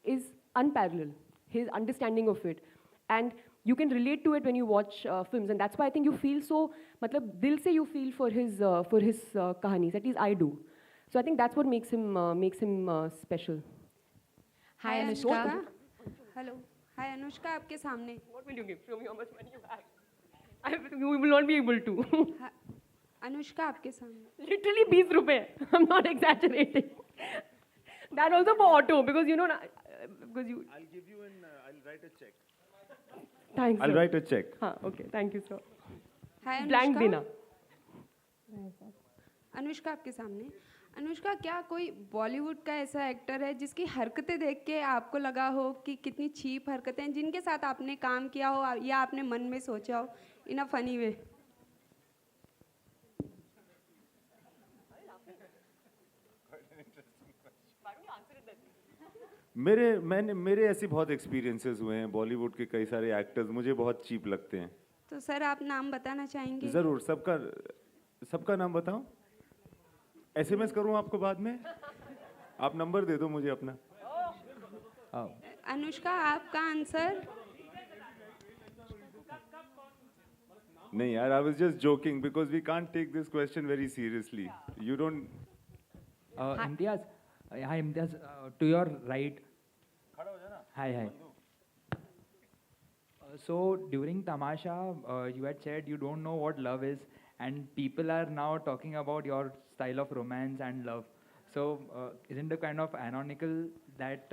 is unparalleled, his understanding of it, and you can relate to it when you watch films, and that's why I think you feel so, मतलब दिल से you feel for his कहानीs, at least I do. So I think that's what makes him special. Hi Anushka. Hello. Hi Anushka, आपके सामने. What will you give? Show me how much money you have. You will not be able to. Anushka आपके सामने. Literally 20 रुपए. I'm not exaggerating. That also for auto, because you know, because you. I'll give you I'll write a check. Thanks. I'll sir. write a check. हाँ, okay. Thank you, sir. Hi Blank Anushka. देना. अनुष्का आपके सामने. अनुष्का, क्या कोई बॉलीवुड का ऐसा actor है जिसकी हरकतें देख के आपको लगा हो कि कितनी चीप हरकतें हैं, जिनके साथ आपने काम किया हो या आपने मन में सोचा हो इन अ फनी वे? मेरे ऐसे बहुत एक्सपीरियंसेस हुए हैं. बॉलीवुड के कई सारे एक्टर्स मुझे बहुत चीप लगते हैं. तो सर आप नाम बताना चाहेंगे? जरूर. सबका नाम बताऊं? SMS करूं आपको बाद में? आप नंबर दे दो मुझे अपना. अनुष्का, आपका आंसर? नहीं यार, I was just joking because we can't take this question very seriously. You don't. Imtiaz, hi Imtiaz, to your right. Hi. So during Tamasha, you had said you don't know what love is, and people are now talking about your style of romance and love. So isn't it kind of ironical that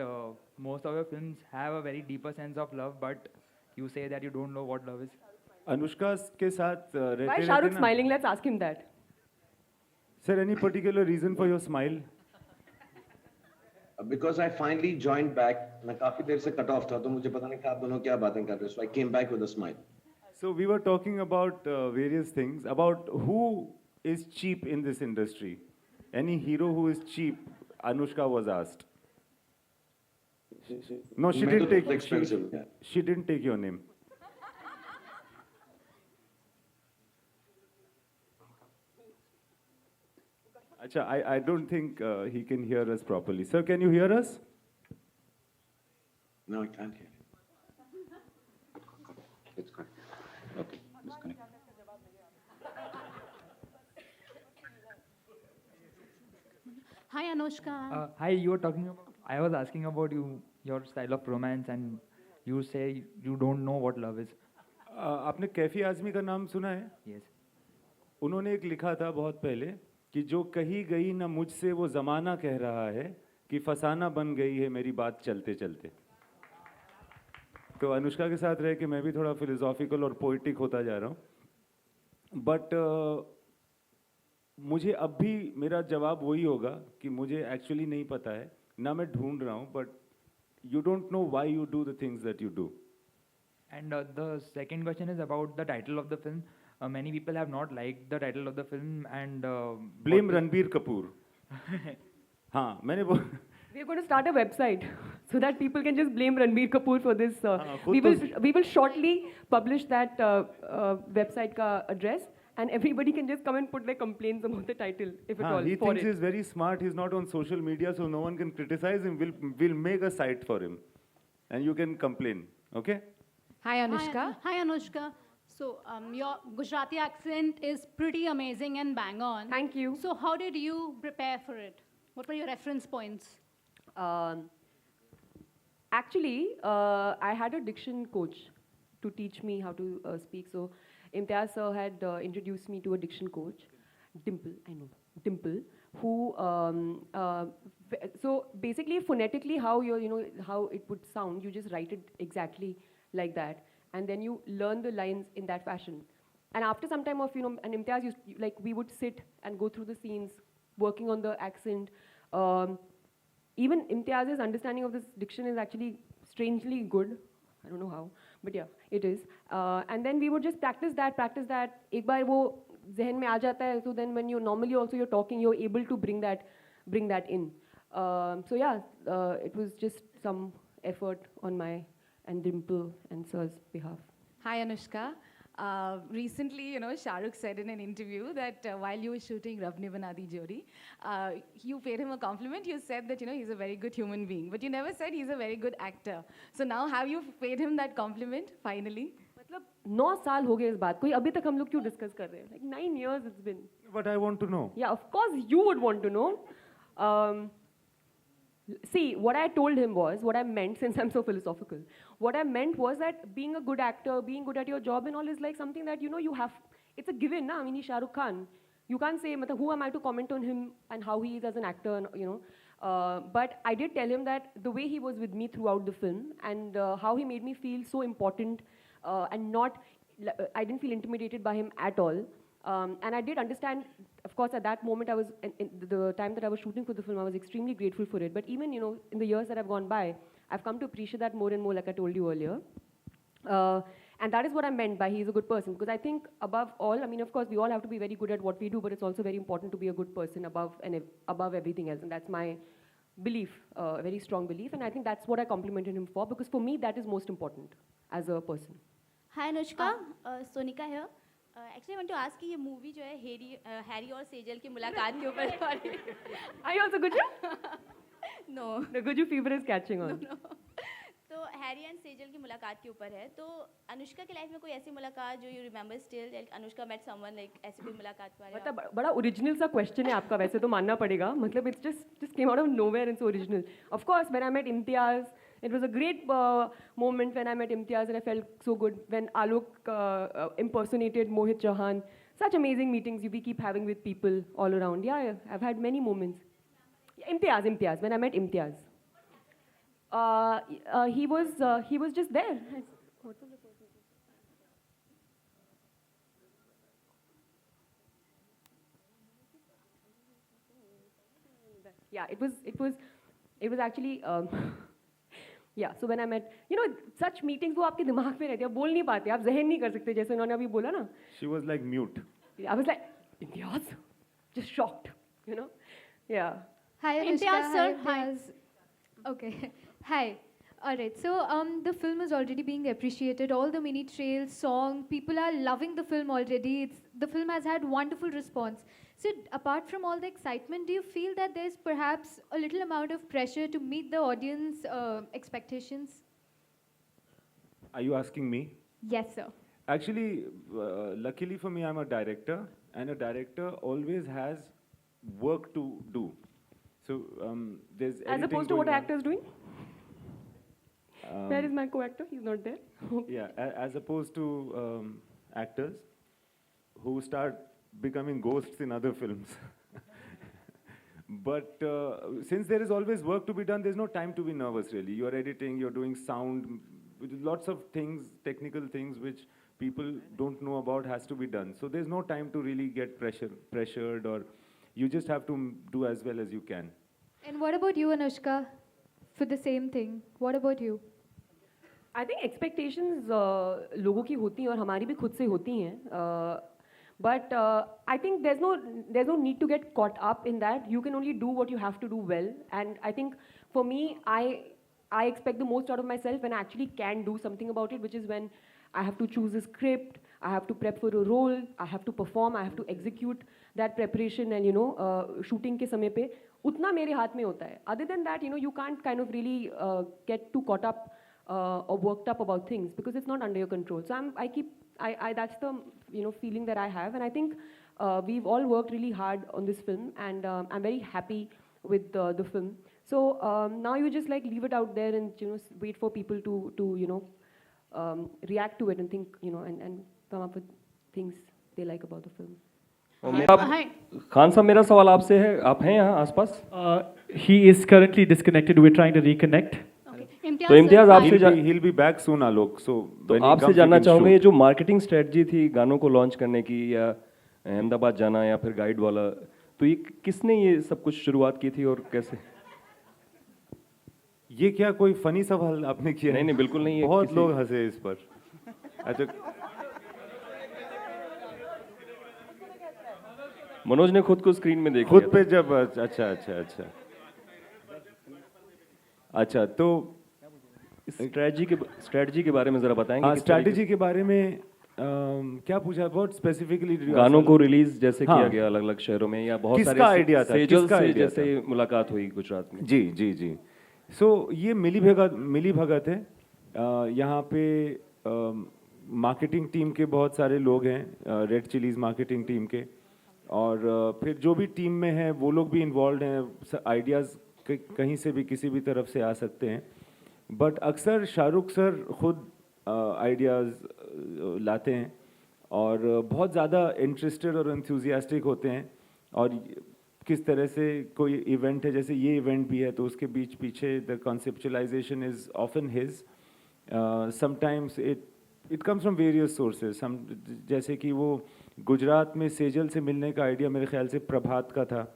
most of your films have a very deeper sense of love, but you say that you don't know what love is? Anushka के साथ रहते Why is Shah Rukh smiling? Let's ask him that. Sir, any particular reason for your smile? Because I finally joined back. मैं काफी देर से cut off था, तो मुझे पता नहीं था आप दोनों क्या बातें कर रहे हो. So I came back with a smile. So we were talking about various things, about who is cheap in this industry. Any hero who is cheap, Anushka was asked. No, she didn't take. Expensive. She didn't take your name. Acha, I don't think he can hear us properly. Sir, can you hear us? No, I can't hear. It's gone. Okay, disconnect. Hi Anushka. Hi, you were talking about. I was asking about your style of romance, and you say you don't know what love is. आपने कैफी आजमी का नाम सुना है? Yes. उन्होंने एक लिखा था बहुत पहले कि जो कही गई ना मुझसे वो ज़माना कह रहा है कि फसाना बन गई है मेरी बात चलते चलते. तो अनुष्का के साथ रह के मैं भी थोड़ा फिलोसॉफिकल और पोइटिक होता जा रहा हूँ. बट मुझे अब भी मेरा जवाब वही होगा कि मुझे एक्चुअली नहीं पता है, ना मैं ढूंढ रहा हूँ, but you don't know why you do the things that you do. And the second question is about the title of the film. Many people have not liked the title of the film, and Blame Ranbir Kapoor. हाँ, मैंने वो We're going to start a website so that people can just blame Ranbir Kapoor for this. खुद We will shortly publish that website ka address, and everybody can just come and put their complaints about the title, if at all. he for thinks it. he's very smart. He's not on social media, so no one can criticize him. We'll make a site for him, and you can complain. Okay? Hi Anushka. Hi Anushka. So your Gujarati accent is pretty amazing and bang on. Thank you. So how did you prepare for it? What were your reference points? Actually, I had a diction coach to teach me how to speak. So Imtiaz sir had introduced me to a diction coach, Dimple, I know, Dimple, who, so basically phonetically how how it would sound, you just write it exactly like that, and then you learn the lines in that fashion. And after some time of, and Imtiaz used, like, we would sit and go through the scenes, working on the accent. Even Imtiaz's understanding of this diction is actually strangely good. I don't know how, but yeah, it is. And then we would just practice that. एक बार वो ज़हन में आ जाता है, so then when you normally also you're talking, you're able to bring that in. So yeah, it was just some effort on my and Dimple and Sir's behalf. Hi Anushka. Recently, Shah Rukh said in an interview that while you were shooting Rab Ne Bana Di Jodi, you paid him a compliment. You said that he's a very good human being, but you never said he's a very good actor. So now have you paid him that compliment finally? मतलब 9 साल हो गए इस बात को, अभी तक हम लोग क्यों डिस्कस कर रहे हैं? Like 9 years it's been. But I want to know. Yeah, of course you would want to know. See, what I told him was, what I meant, since I'm so philosophical, what I meant was that being a good actor, being good at your job and all is like something that, you have, it's a given, na? I mean, he's Shah Rukh Khan. You can't say, who am I to comment on him and how he is as an actor, but I did tell him that the way he was with me throughout the film and how he made me feel so important and I didn't feel intimidated by him at all. And I did understand, of course, at that moment, in the time that I was shooting for the film, I was extremely grateful for it. But even, in the years that have gone by, I've come to appreciate that more and more, like I told you earlier. And that is what I meant by he's a good person. Because I think above all, I mean, of course, we all have to be very good at what we do, but it's also very important to be a good person above everything else. And that's my belief, a very strong belief. And I think that's what I complimented him for, because for me, that is most important as a person. Hi Anushka, Sonika here. Actually, I want to ask कि ये movie जो है Harry और सेजल की मुलाकात के ऊपर Are you also Guju? No. The Guju fever is catching on. No. तो हैरी एंड सेजल की मुलाकात के ऊपर है. तो अनुष्का की लाइफ में कोई ऐसी मुलाकात जो you remember still, like Anushka met someone, like ऐसी कोई मुलाकात के बारे में? मतलब बड़ा ओरिजिनल सा क्वेश्चन है आपका, वैसे तो मानना पड़ेगा. मतलब it's just came out of nowhere and so original. Of course, when I met Imtiaz, it was a great moment when I met Imtiaz and I felt so good when Alok impersonated Mohit Chauhan. Such amazing meetings we keep having with people all around. Yeah, I've had many moments. Imtiaz, when I met Imtiaz. He was just there. What was the person? Yeah, it was actually yeah, so when I met, such meetings वो आपके दिमाग में रहते हैं, आप बोल नहीं पाते, आप ज़हन नहीं कर सकते, जैसे उन्होंने अभी बोला ना. She was like mute. I was like, Imtiaz, just shocked, Yeah. Hi, Anushka. Imtiaz, sir. Hi. Okay. Hi. All right, so the film is already being appreciated. All the mini trails, song, people are loving the film already. The film has had wonderful response. So, apart from all the excitement, do you feel that there's perhaps a little amount of pressure to meet the audience expectations? Are you asking me? Yes, sir. Actually, luckily for me, I'm a director, and a director always has work to do. So there's As editing opposed to what going on. actor is doing? Where is my co-actor? He's not there. Yeah, as opposed to actors who start becoming ghosts in other films. But since there is always work to be done, there's no time to be nervous, really. You're editing, you're doing sound, lots of things, technical things which people don't know about has to be done. So there's no time to really get pressured, or you just have to do as well as you can. And what about you, Anushka, for the same thing? What about you? I think expectations लोगों की होती हैं और हमारी भी खुद से होती हैं. But I think there's no need to get caught up in that. You can only do what you have to do well. And I think for me, I expect the most out of myself when I actually can do something about it, which is when I have to choose a script, I have to prep for a role, I have to perform, I have to execute that preparation, and shooting के समय पे उतना मेरे हाथ में होता है. Other than that, you can't kind of really get too caught up or worked up about things because it's not under your control. So that's the feeling that I have, and I think we've all worked really hard on this film, and I'm very happy with the film. So now you just like leave it out there and wait for people to react to it and think and come up with things they like about the film. Khan साहब, मेरा सवाल आपसे है, आप हैं यहाँ आसपास? He is currently disconnected. We're trying to reconnect. तो इम्तियाज आपसे he'll be back soon, Alok. So तो when he आपसे comes, जानना he can चाहूँगा, shoot. ये जो मार्केटिंग स्ट्रेटजी थी गानों को लॉन्च करने की, या अहमदाबाद जाना या फिर गाइड वाला, तो ये किसने ये सब कुछ शुरुआत की थी और कैसे? ये क्या कोई फनी सवाल आपने किया? नहीं, बिल्कुल नहीं. बहुत लोग हंसे इस पर. अच्छा, मनोज ने खुद को स्क्रीन में देख खुद लिया पे था. जब अच्छा तो स्ट्रेटजी के बारे में जरा बताएंगे? हाँ, स्ट्रेटजी के बारे में क्या पूछा? बहुत स्पेसिफिकली गानों को रिलीज जैसे किया गया अलग अलग शहरों में, या बहुत सारे आइडिया था? सेजल से जैसे मुलाकात हुई गुजरात में? जी. सो ये मिली भगत है. यहाँ पे मार्केटिंग टीम के बहुत सारे लोग हैं, रेड चिलीज मार्केटिंग टीम के, और फिर जो भी टीम में है वो लोग भी इन्वॉल्व हैं. आइडियाज़ कहीं से भी किसी भी तरफ से आ सकते हैं, बट अक्सर शाहरुख सर खुद आइडियाज़ लाते हैं और बहुत ज़्यादा इंटरेस्टेड और एंथुजियास्टिक होते हैं. और किस तरह से कोई इवेंट है, जैसे ये इवेंट भी है, तो उसके पीछे the conceptualisation is often his. Sometimes it comes from various sources. जैसे कि वो गुजरात में सेजल से मिलने का आइडिया मेरे ख्याल से प्रभात का था,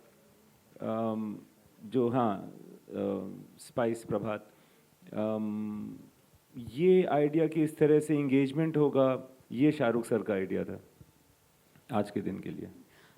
जो स्पाइस प्रभात. ये आइडिया कि इस तरह से इंगेजमेंट होगा, ये शाहरुख सर का आइडिया था आज के दिन के लिए.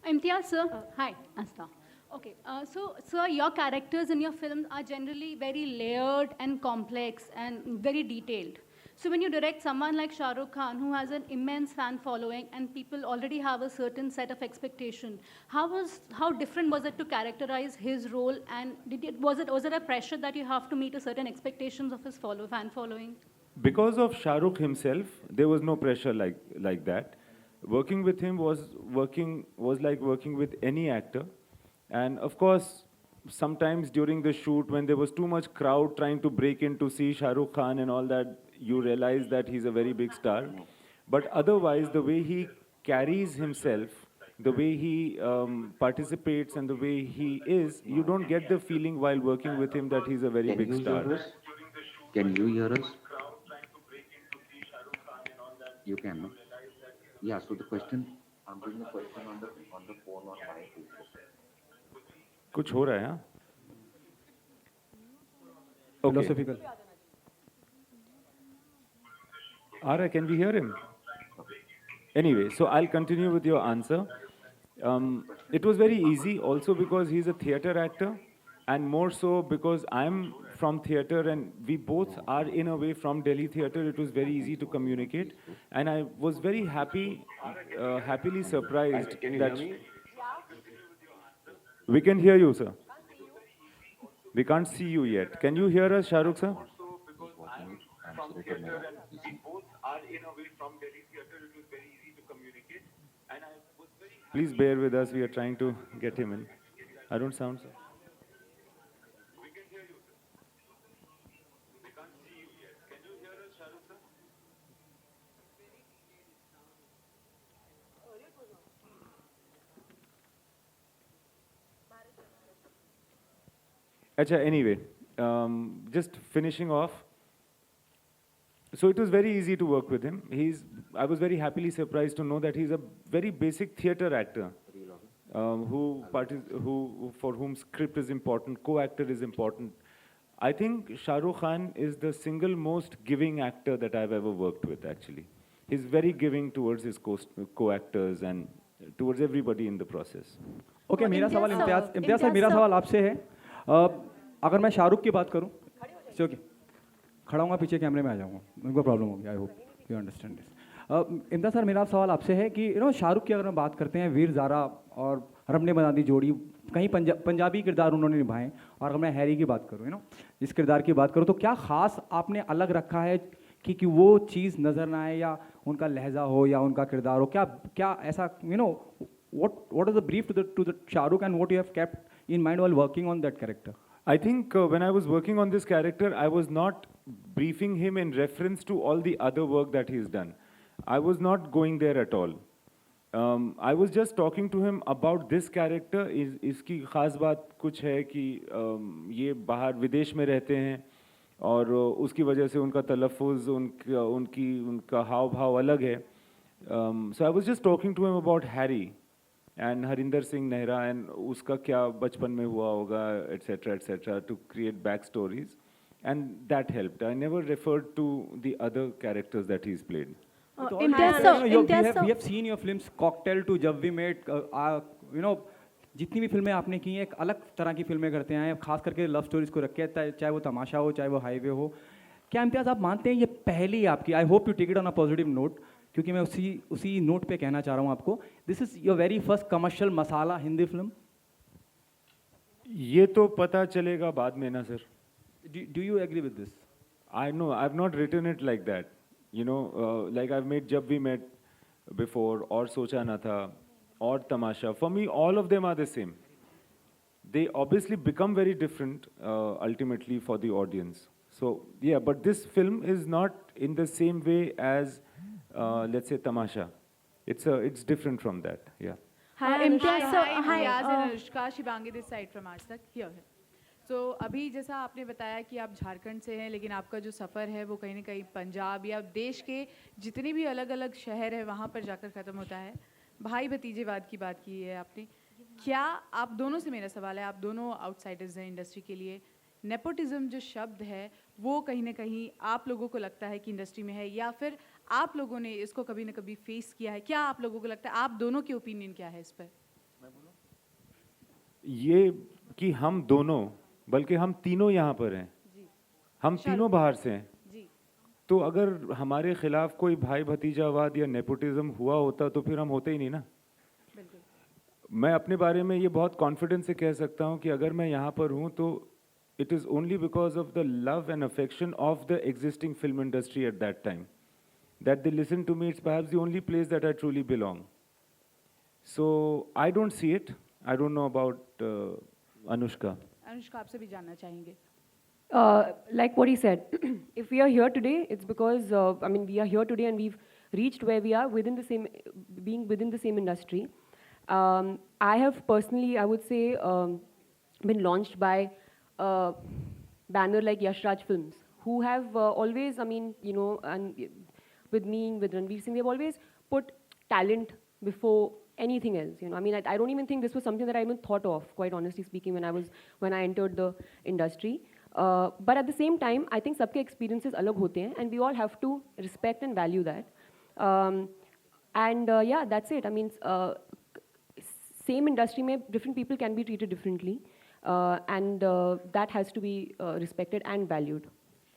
Imtiaz sir, hi, Asta. Okay, so sir, your characters in your films are generally very layered and complex and very detailed. So when you direct someone like Shah Rukh Khan, who has an immense fan following and people already have a certain set of expectation, how different was it to characterize his role, and was it a pressure that you have to meet a certain expectations of his fan following? Because of Shah Rukh himself, there was no pressure like that. Working with him was like working with any actor, and of course, sometimes during the shoot when there was too much crowd trying to break in to see Shah Rukh Khan and all that, you realize that he's a very big star. But otherwise, the way he carries himself, the way he participates and the way he is, you don't get the feeling while working with him that he's a very big star. Can you hear us? You can, no? Yeah, so the question, I'm doing a question on the phone on my Facebook. कुछ हो रहा है, हाँ? Philosophical. Ara, can we hear him? Anyway, so I'll continue with your answer. It was very easy also because he's a theatre actor, and more so because I'm from theatre, and we both are in a way from Delhi theatre. It was very easy to communicate, and I was very happily surprised Can you that hear me? we can hear you, sir. We can't see you yet. Can you hear us, Shah Rukh sir? Please bear with us. We are trying to get him in. I don't sound, sir. Acha, anyway, just finishing off. So it was very easy to work with him. I was very happily surprised to know that he's a very basic theatre actor, for whom script is important, co-actor is important. I think Shah Rukh Khan is the single most giving actor that I've ever worked with, actually. He's very giving towards his co-actors and towards everybody in the process. Okay मेरा सवाल Imtiaz sir मेरा सवाल आपसे है अगर मैं शाहरुख की बात करूं ओके खड़ा हूँ पीछे कैमरे में आ जाऊँगा उनको प्रॉब्लम होगी आई hope you understand this Imtiaz sir मेरा सवाल आपसे है कि शाहरुख की अगर हम बात करते हैं वीर ज़ारा और रब ने बना दी जोड़ी कहीं पंजाबी किरदार उन्होंने निभाए और अगर मैं हैरी की बात करूँ इस किरदार की बात करूँ तो क्या ख़ास आपने अलग रखा है कि वो चीज़ नज़र ना आए या उनका लहजा हो या उनका किरदार हो क्या ऐसा what is the brief to the Shah Rukh and what you have kept in mind while working on that character? I think when I was working on this character, I was not briefing him in reference to all the other work that he's done. I was not going there at all. I was just talking to him about this character. इसकी ख़ास बात कुछ है कि ये बाहर विदेश में रहते हैं और उसकी वजह से उनका तलफ़ुज़ उनका हाव भाव अलग है. So I was just talking to him about Harry and Harinder Singh Nehra and उसका क्या बचपन में हुआ होगा etc. to create backstories, and that helped. I never referred to the other characters that he's played. We have seen your films Cocktail to Jab We Met, जितनी भी फिल्में आपने की हैं एक अलग तरह की फिल्में करते हैं खास करके लव स्टोरीज को रखे चाहे वो तमाशा हो चाहे वो हाईवे हो. क्या इम्तियाज़ आप मानते हैं ये पहली आपकी I hope you take it on a positive note क्योंकि मैं उसी नोट पे कहना चाह रहा हूँ आपको this is your very first commercial masala Hindi film. ये तो पता चलेगा बाद में ना sir. Do you agree with this? I know I have not written it like that like I've made Jab We Met before or सोचा ना था or Tamasha. For me all of them are the same. They obviously become very different ultimately for the audience. So yeah, but this film is not in the same way as let's say Tamasha. It's different from that. Yeah. Hi, Imtiaz. Hi, and Anushka. Shivangi this side from Aaj Tak. Here. So अभी जैसा आपने बताया कि आप झारखंड से हैं लेकिन आपका जो सफ़र है वो कहीं ना कहीं पंजाब या देश के जितने भी अलग अलग शहर है वहाँ पर जाकर ख़त्म होता है. भाई भतीजेवाद की बात की है आपने. क्या आप दोनों से मेरा सवाल है आप दोनों आउटसाइडर्स हैं इंडस्ट्री के लिए नेपोटिज्म जो शब्द है वो कहीं ना कहीं आप लोगों को लगता है कि इंडस्ट्री में है या फिर आप लोगों ने इसको कभी ना कभी फेस किया है? क्या आप लोगों को लगता है आप दोनों की ओपिनियन क्या है इस पर? ये कि हम दोनों बल्कि हम तीनों यहाँ पर हैं हम तीनों बाहर से हैं तो अगर हमारे खिलाफ कोई भाई भतीजावाद या नेपोटिज्म हुआ होता तो फिर हम होते ही नहीं ना. मैं अपने बारे में ये बहुत कॉन्फिडेंस से कह सकता हूँ कि अगर मैं यहाँ पर हूँ तो it is only because of the love and affection of the existing film industry at that time that they listen to me. It's perhaps the only place that I truly belong. So I don't see it. I don't know about Anushka. Anushka आपसे भी जानना चाहेंगे. Like what he said, if we are here today, it's because we are here today and we've reached where we are being within the same industry. I have personally, I would say, been launched by a banner like Yash Raj Films, who have always, and with me, with Ranveer Singh, they've always put talent before anything else. I don't even think this was something that I even thought of, quite honestly speaking, when I entered the industry. But at the same time, I think सबके experiences अलग होते हैं, and we all have to respect and value that. Yeah, that's it. Same industry में different people can be treated differently. and that has to be respected and valued.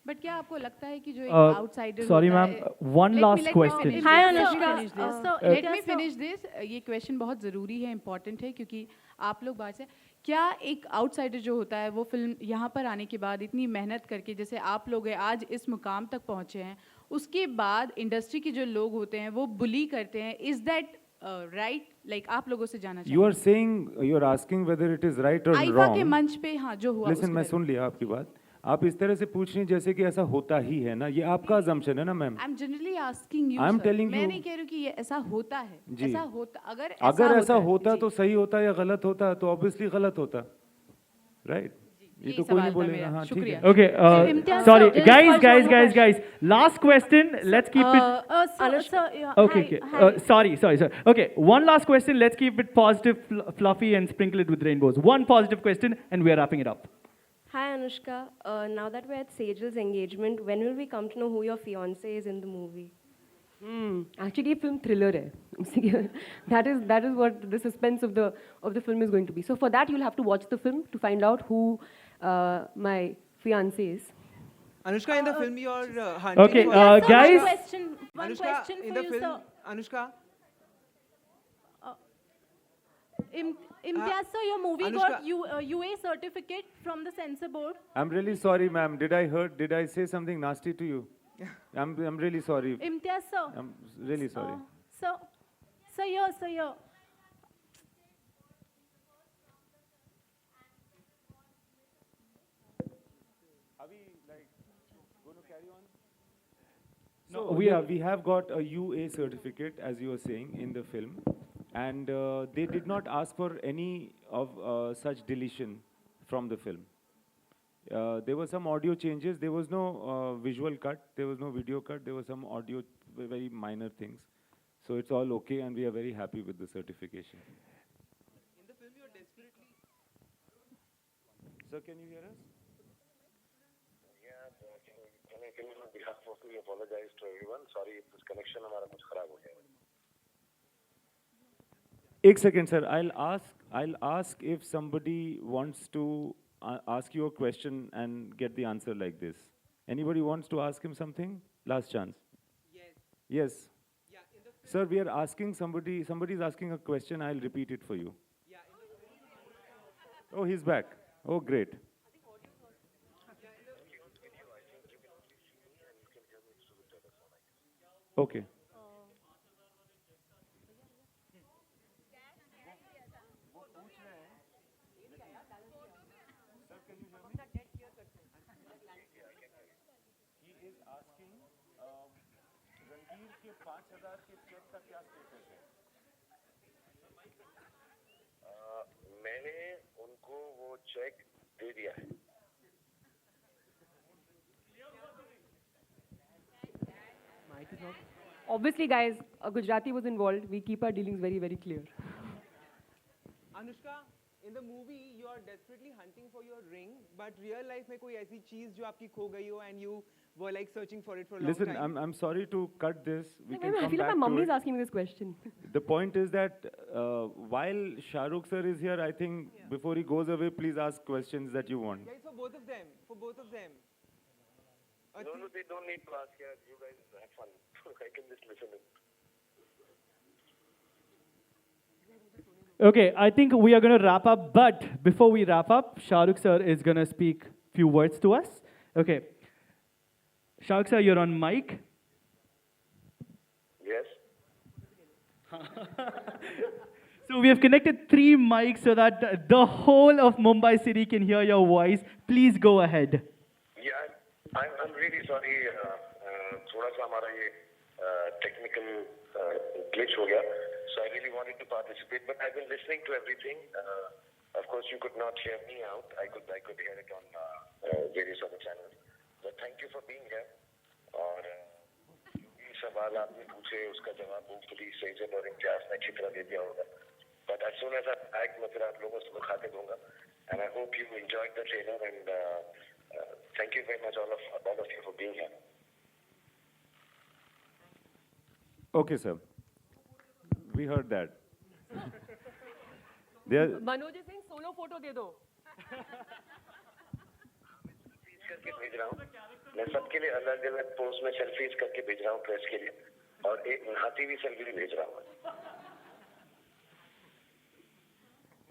But क्या आपको लगता है कि जो एक Uh, outsider sorry, ma'am, one last question. Hi Anushka. Anushka, let me finish this. ये question बहुत ज़रूरी है, इम्पॉर्टेंट है, क्योंकि आप लोग बाहर से क्या एक आउटसाइडर जो होता है वो फिल्म यहाँ पर आने के बाद इतनी मेहनत करके जैसे आप लोग हैं आज इस मुकाम तक पहुँचे हैं, उसके बाद इंडस्ट्री के जो लोग होते हैं वो बुली करते हैं, इज़ दैट राइट? लाइक आप लोगों से जाना You are saying, you are asking whether it is right or IIFA के wrong. मंच पे हाँ जो हुआ Listen, मैं सुन लिया आपकी बात. आप इस तरह से पूछ रही हैं जैसे कि ऐसा होता ही है ना, ये आपका assumption है ना ma'am. I am generally asking you, I'm telling मैं you- नहीं कह रही हूँ कि ये ऐसा होता है, जी. ऐसा होता, अगर अगर ऐसा है, होता जी. तो सही होता या गलत होता तो ऑब्वियसली गलत होता, राइट? ये तो कोई नहीं बोलेगा. हाँ ठीक है. Okay, sorry, guys. Last question. Let's keep it. Okay. Sorry. Okay, one last question. Let's keep it positive, fluffy, and sprinkle it with rainbows. One positive question, and we are wrapping it up. Hi Anushka, now that we're at Sejal's engagement, when will we come to know who your fiance is in the movie? Actually, film thriller hai. that is what the suspense of the film is going to be. So for that, you'll have to watch the film to find out who my fiance is. Anushka, in the film you're hunting. Okay, for- guys. One question for in the you, film, sir. Anushka. Imtiaz, sir, your movie Anushka. got UA certificate from the censor board. I'm really sorry, ma'am. Did I say something nasty to you? I'm really sorry. Imtiaz, sir. I'm really sorry. Sir, here. So we have got a UA certificate, as you were saying, in the film, and they did not ask for any of such deletion from the film. There were some audio changes. There was no visual cut. There was no video cut. There was some audio, very minor things. So it's all okay, and we are very happy with the certification. In the film you're desperately. Sir, can you hear us? Can you on behalf of me apologize to everyone? Sorry, this connection हमारा कुछ खराब हो गया. एक second, sir. I'll ask if somebody wants to ask you a question and get the answer like this. Anybody wants to ask him something? Last chance. Yes. Sir, we are asking somebody is asking a question. I'll repeat it for you. Oh, he's back. Oh, great. Okay. He is asking, Ranbir के 5,000 के check का क्या status है? मैंने उनको वो check दे दिया है. Obviously, guys, a Gujarati was involved. We keep our dealings very, very clear. Anushka, in the movie you are desperately hunting for your ring, but real life में कोई ऐसी चीज जो आपकी खो गई हो and you were like searching for it for a long Listen, time. I'm sorry to cut this. We can I come feel like back my mummy to is it. asking me this question. The point is that while Shah Rukh sir is here, I think before he goes away, please ask questions that you want. Yeah, it's for both of them. For both of them. No, they don't need to ask. Yeah, you guys have fun. I can just listen in. Okay, I think we are going to wrap up, but before we wrap up, Shah Rukh sir is going to speak few words to us. Okay. Shah Rukh sir, you're on mic. Yes. So we have connected 3 mics so that the whole of Mumbai city can hear your voice. Please go ahead. Yeah, I'm really sorry. थोड़ा सा हमारा ये technical glitch हो गया. So I really wanted to participate, but I've been listening to everything. Of course, you could not hear me out. I could hear it on various other channels. But thank you for being here. और जो भी सवाल आपने पूछे उसका जवाब hopefully Sejal और इम्तियाज ने अच्छी तरह दे दिया होगा. But as soon as I act, मैं फिर आप लोगों से मुखातिब होऊंगा. And I hope you enjoyed the trailer and thank you very much all of you for being here. Okay, sir. We heard that. There, Manoj is saying solo photo de do. करके भेज रहा हूँ, मैं सबके लिए अलग अलग pose में सेल्फीज करके भेज रहा हूँ प्रेस के लिए, और एक नहाती हुई सेल्फी भी भेज रहा हूँ.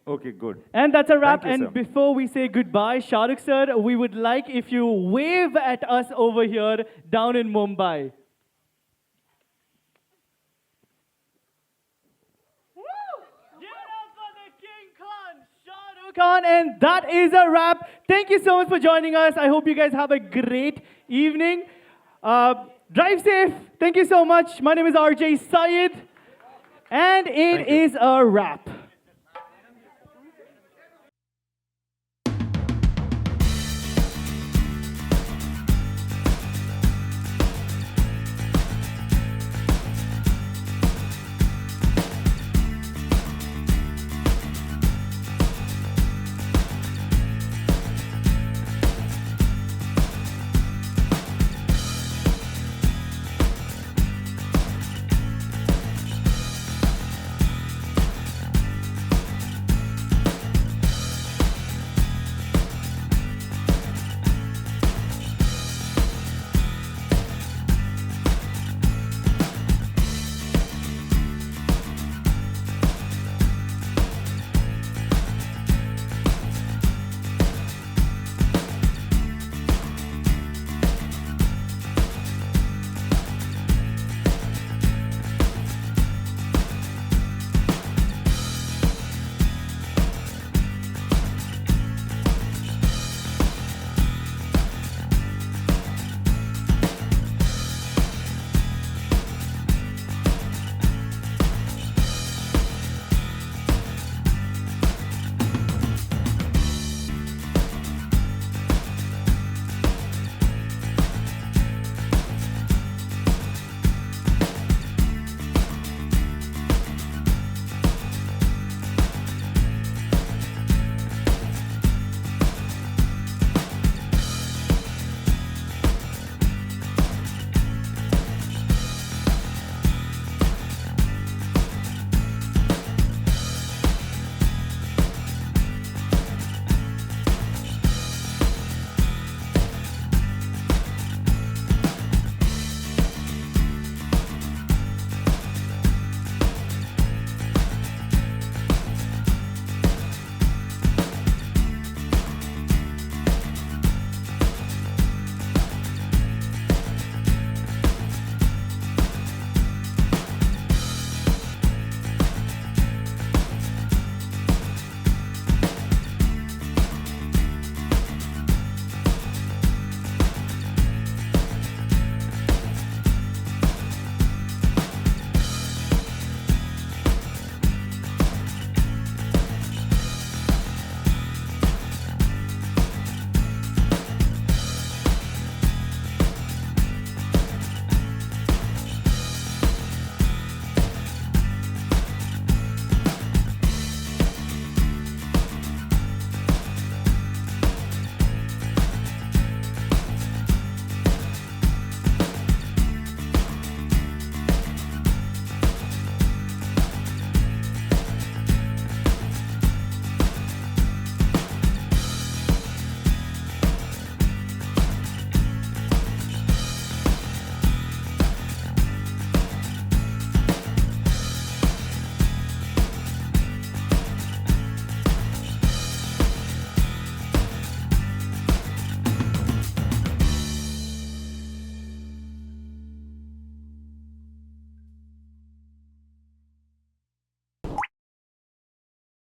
Okay, good. And that's a wrap. Thank you, And sir. before we say goodbye, Shah Rukh sir, we would like if you wave at us over here down in Mumbai. Khan, and that is a wrap. Thank you so much for joining us. I hope you guys have a great evening. Drive safe. Thank you so much. My name is RJ Syed, and it is a wrap.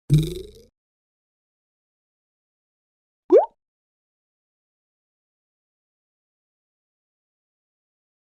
you